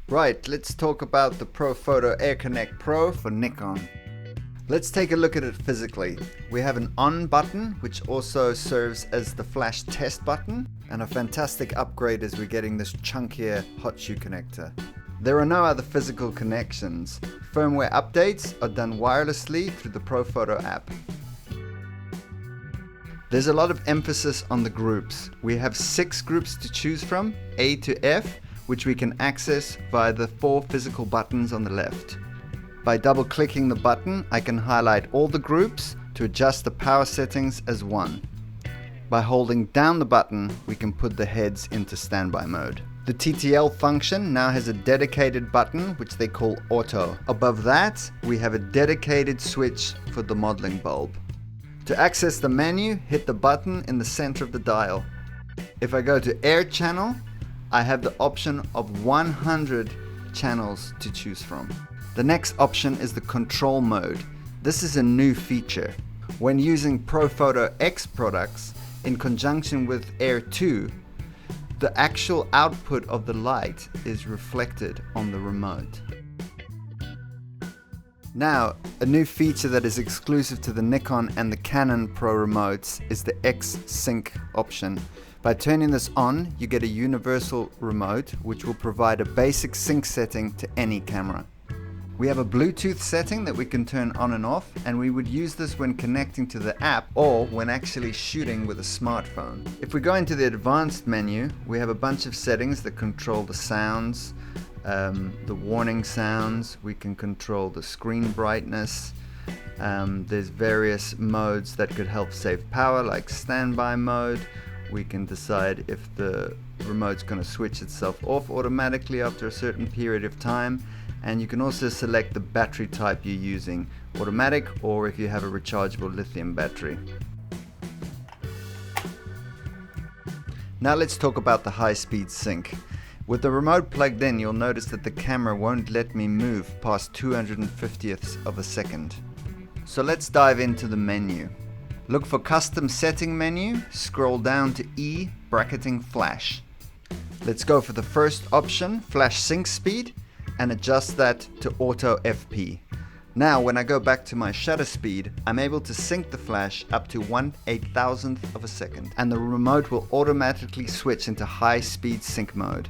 Right, let's talk about the Profoto Connect Pro for Nikon. Let's take a look at it physically. We have an on button, which also serves as the flash test button, and a fantastic upgrade as we're getting this chunkier hot shoe connector. There are no other physical connections. Firmware updates are done wirelessly through the Profoto app. There's a lot of emphasis on the groups. We have 6 groups to choose from, A to F, which we can access via the 4 physical buttons on the left. By double clicking the button, I can highlight all the groups to adjust the power settings as one. By holding down the button, we can put the heads into standby mode. The TTL function now has a dedicated button, which they call Auto. Above that, we have a dedicated switch for the modeling bulb. To access the menu, hit the button in the center of the dial. If I go to Air channel, I have the option of 100 channels to choose from. The next option is the control mode. This is a new feature. When using Profoto X products in conjunction with Air 2, the actual output of the light is reflected on the remote. Now, a new feature that is exclusive to the Nikon and the Canon Pro remotes is the X Sync option. By turning this on, you get a universal remote which will provide a basic sync setting to any camera. We have a Bluetooth setting that we can turn on and off, and we would use this when connecting to the app or when actually shooting with a smartphone. If we go into the advanced menu, we have a bunch of settings that control the sounds, the warning sounds. We can control the screen brightness. There's various modes that could help save power, like standby mode. We can decide if the remote's going to switch itself off automatically after a certain period of time. And you can also select the battery type you're using, automatic or if you have a rechargeable lithium battery. Now let's talk about the high-speed sync. With the remote plugged in, you'll notice that the camera won't let me move past 250ths of a second. So let's dive into the menu. Look for Custom Setting menu, scroll down to E, bracketing Flash. Let's go for the first option, Flash Sync Speed, and adjust that to Auto FP. Now when I go back to my shutter speed, I'm able to sync the flash up to 1/8000th of a second, and the remote will automatically switch into high speed sync mode.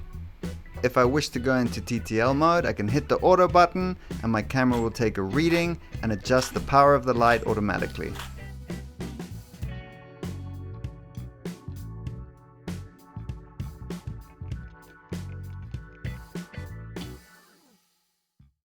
If I wish to go into TTL mode, I can hit the auto button and my camera will take a reading and adjust the power of the light automatically.